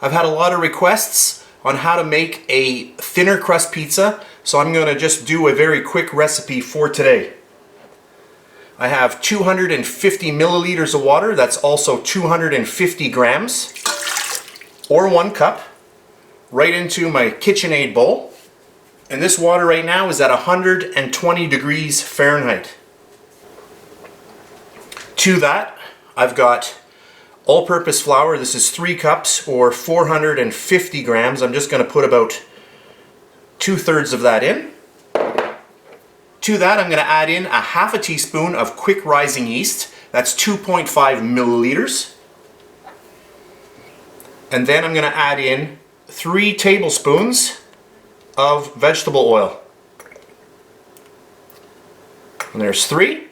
I've had a lot of requests on how to make a thinner crust pizza, so I'm going to just do a very quick recipe for today. I have 250 milliliters of water, that's also 250 grams, or 1 cup, right into my KitchenAid bowl. And this water right now is at 120 degrees Fahrenheit. To that, I've got all-purpose flour. This is 3 cups or 450 grams. I'm just going to put about 2/3 of that in. To that, I'm going to add in a half a teaspoon of quick rising yeast. That's 2.5 milliliters. And then I'm going to add in 3 tablespoons of vegetable oil. And there's 3.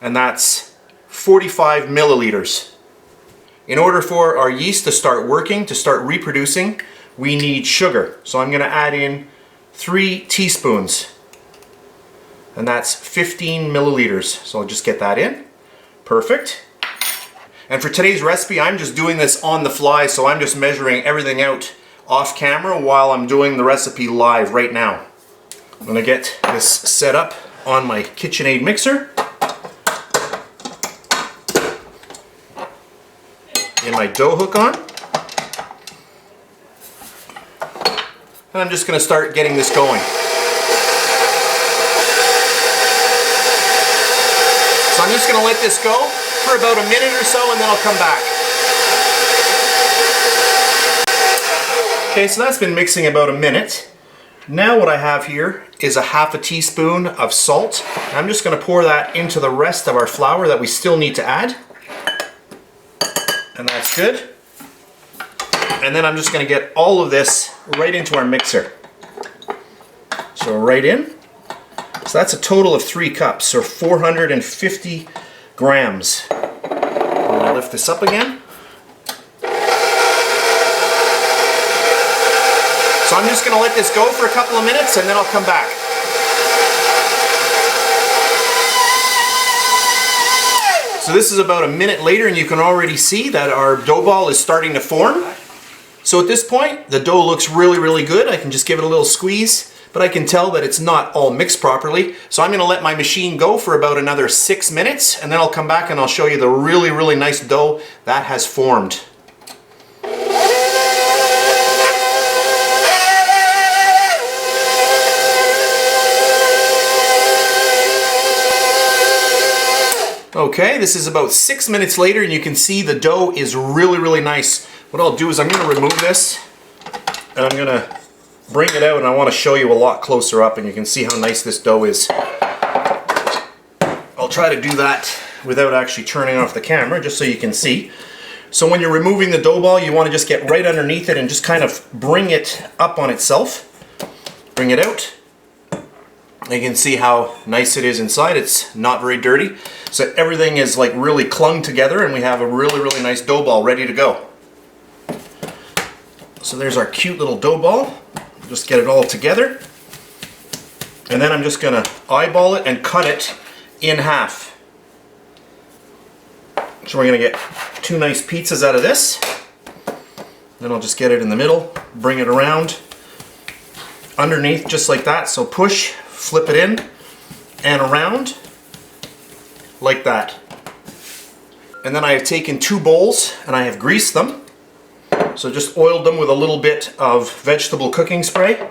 And that's 45 milliliters. In order for our yeast to start working, to start reproducing, we need sugar. So I'm going to add in 3 teaspoons. And that's 15 milliliters. So I'll just get that in. Perfect. And for today's recipe, I'm just doing this on the fly, so I'm just measuring everything out off camera while I'm doing the recipe live right now. I'm going to get this set up on my KitchenAid mixer. In my dough hook on. And I'm just going to start getting this going. So I'm just going to let this go for about a minute or so, and then I'll come back. Okay, so that's been mixing about a minute. Now what I have here is a half a teaspoon of salt. I'm just going to pour that into the rest of our flour that we still need to add. And that's good. And then I'm just going to get all of this right into our mixer. So right in. So that's a total of 3 cups, or 450 grams. I'm going to lift this up again. So I'm just going to let this go for a couple of minutes and then I'll come back. So this is about a minute later and you can already see that our dough ball is starting to form. So at this point, the dough looks really, really good. I can just give it a little squeeze, but I can tell that it's not all mixed properly. So I'm going to let my machine go for about another 6 minutes, and then I'll come back and I'll show you the really, really nice dough that has formed. Okay, this is about 6 minutes later and you can see the dough is really, really nice. What I'll do is I'm going to remove this and I'm going to bring it out, and I want to show you a lot closer up and you can see how nice this dough is. I'll try to do that without actually turning off the camera just so you can see. So when you're removing the dough ball, you want to just get right underneath it and just kind of bring it up on itself. Bring it out. You can see how nice it is inside. It's not very dirty. So everything is like really clung together and we have a really, really nice dough ball ready to go. So there's our cute little dough ball. Just get it all together. And then I'm just going to eyeball it and cut it in half. So we're going to get 2 nice pizzas out of this. Then I'll just get it in the middle, bring it around underneath just like that. So push, flip it in and around like that. And then I have taken 2 bowls and I have greased them. So just oiled them with a little bit of vegetable cooking spray.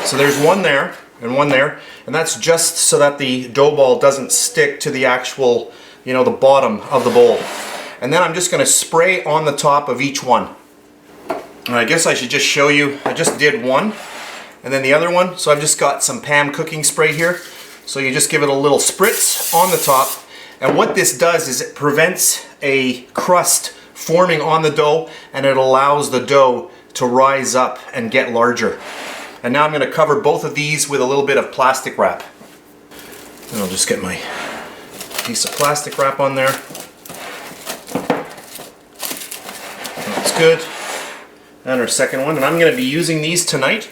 So there's one there and one there, and that's just so that the dough ball doesn't stick to the actual, the bottom of the bowl. And then I'm just going to spray on the top of each one. And I guess I should just show you, I just did one and then the other one. So I've just got some Pam cooking spray here. So you just give it a little spritz on the top. And what this does is it prevents a crust forming on the dough, and it allows the dough to rise up and get larger. And now I'm going to cover both of these with a little bit of plastic wrap. And I'll just get my piece of plastic wrap on there. That's good. And our second one, and I'm going to be using these tonight.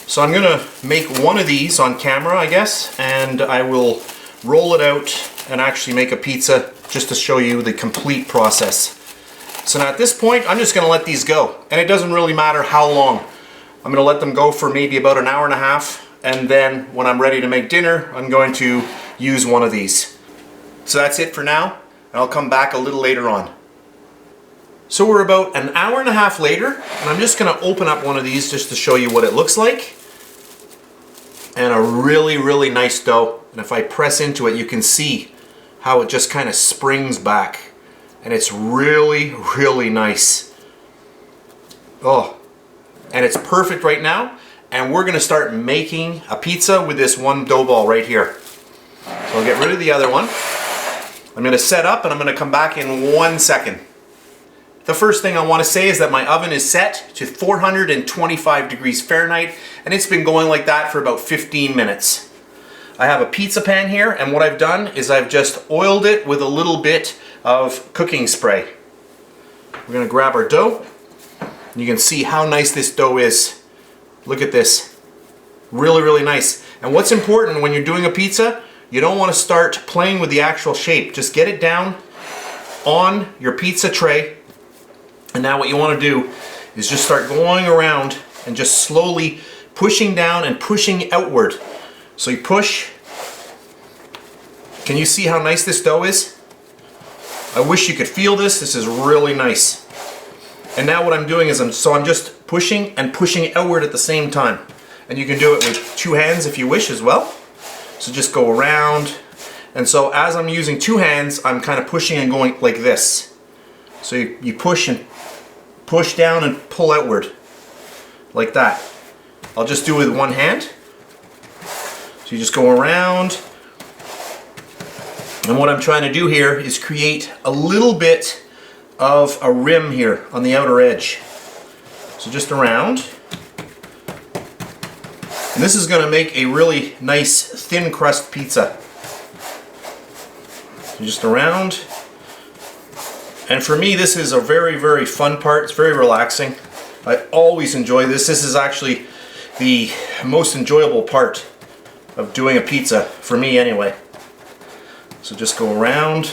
So I'm going to make one of these on camera, I guess, and I will roll it out and actually make a pizza just to show you the complete process. So now at this point, I'm just gonna let these go. And it doesn't really matter how long. I'm gonna let them go for maybe about an hour and a half. And then when I'm ready to make dinner, I'm going to use one of these. So that's it for now. And I'll come back a little later on. So we're about an hour and a half later, and I'm just gonna open up one of these just to show you what it looks like. And a really, really nice dough. And if I press into it, you can see how it just kind of springs back. And it's really, really nice. Oh, and it's perfect right now. And we're gonna start making a pizza with this one dough ball right here. So I'll get rid of the other one. I'm gonna set up and I'm gonna come back in 1 second. The first thing I want to say is that my oven is set to 425 degrees Fahrenheit, and it's been going like that for about 15 minutes. I have a pizza pan here, and what I've done is I've just oiled it with a little bit of cooking spray. We're going to grab our dough, and you can see how nice this dough is. Look at this. Really, really nice. And what's important when you're doing a pizza, you don't want to start playing with the actual shape. Just get it down on your pizza tray. And now what you want to do is just start going around and just slowly pushing down and pushing outward. So you push. Can you see how nice this dough is? I wish you could feel this. This is really nice. And now what I'm doing is I'm just pushing and pushing outward at the same time. And you can do it with 2 hands if you wish as well. So just go around. And so as I'm using 2 hands, I'm kind of pushing and going like this. So you push and push down and pull outward like that. I'll just do it with 1 hand. So you just go around. And what I'm trying to do here is create a little bit of a rim here on the outer edge. So just around. And this is going to make a really nice thin crust pizza. So just around. And for me, this is a very, very fun part. It's very relaxing. I always enjoy this. This is actually the most enjoyable part of doing a pizza, for me anyway. So just go around.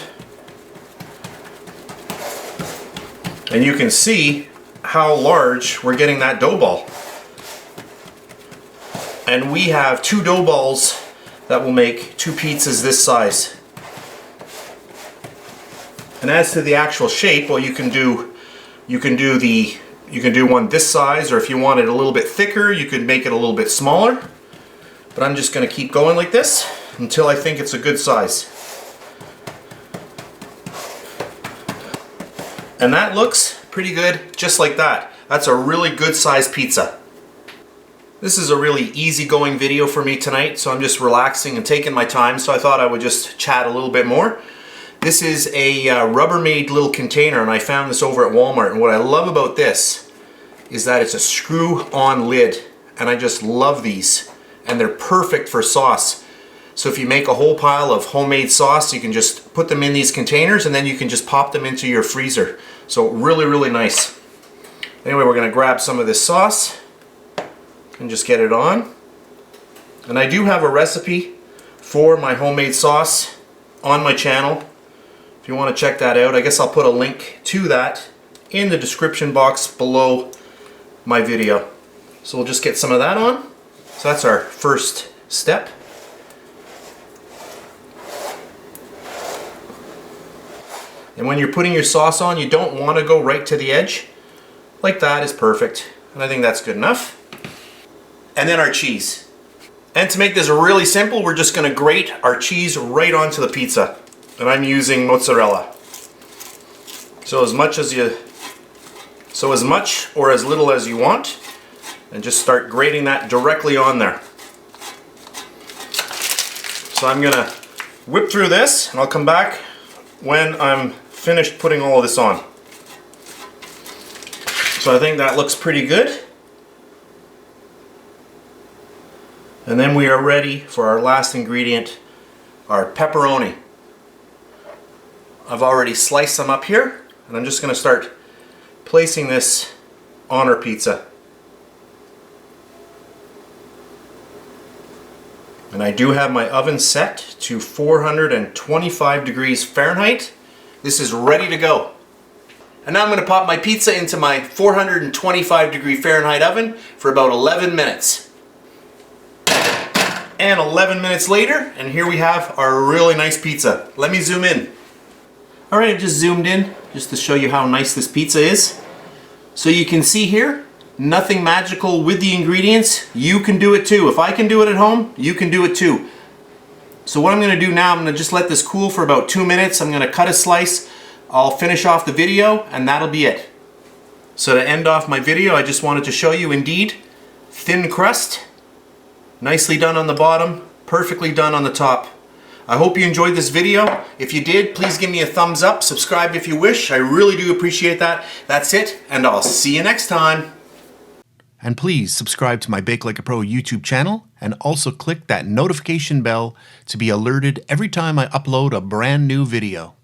And you can see how large we're getting that dough ball. And we have 2 dough balls that will make 2 pizzas this size. And as to the actual shape, well, you can do one this size, or if you want it a little bit thicker, you could make it a little bit smaller. But I'm just going to keep going like this until I think it's a good size. And that looks pretty good, just like that. That's a really good size pizza. This is a really easygoing video for me tonight, so I'm just relaxing and taking my time, so I thought I would just chat a little bit more. This is a Rubbermaid little container, and I found this over at Walmart, and what I love about this is that it's a screw-on lid, and I just love these, and they're perfect for sauce. So if you make a whole pile of homemade sauce, you can just put them in these containers, and then you can just pop them into your freezer. So really, really nice. Anyway, we're going to grab some of this sauce and just get it on. And I do have a recipe for my homemade sauce on my channel. If you want to check that out, I guess I'll put a link to that in the description box below my video. So we'll just get some of that on. So that's our first step. And when you're putting your sauce on, you don't want to go right to the edge. Like that is perfect. And I think that's good enough. And then our cheese. And to make this really simple, we're just going to grate our cheese right onto the pizza. And I'm using mozzarella. So as much or as little as you want. And just start grating that directly on there. So I'm going to whip through this, and I'll come back when I'm finished putting all of this on. So I think that looks pretty good. And then we are ready for our last ingredient, our pepperoni. I've already sliced them up here, and I'm just going to start placing this on our pizza. And I do have my oven set to 425 degrees Fahrenheit. This is ready to go. And now I'm going to pop my pizza into my 425 degree Fahrenheit oven for about 11 minutes. And 11 minutes later, and here we have our really nice pizza. Let me zoom in. Alright, I just zoomed in just to show you how nice this pizza is. So you can see here, nothing magical with the ingredients. You can do it too. If I can do it at home, you can do it too. So what I'm going to do now, I'm going to just let this cool for about 2 minutes. I'm going to cut a slice. I'll finish off the video and that'll be it. So to end off my video, I just wanted to show you indeed, thin crust, nicely done on the bottom, perfectly done on the top. I hope you enjoyed this video. If you did, please give me a thumbs up, subscribe if you wish. I really do appreciate that. That's it, and I'll see you next time. And please subscribe to my BakeLikeAPro YouTube channel and also click that notification bell to be alerted every time I upload a brand new video.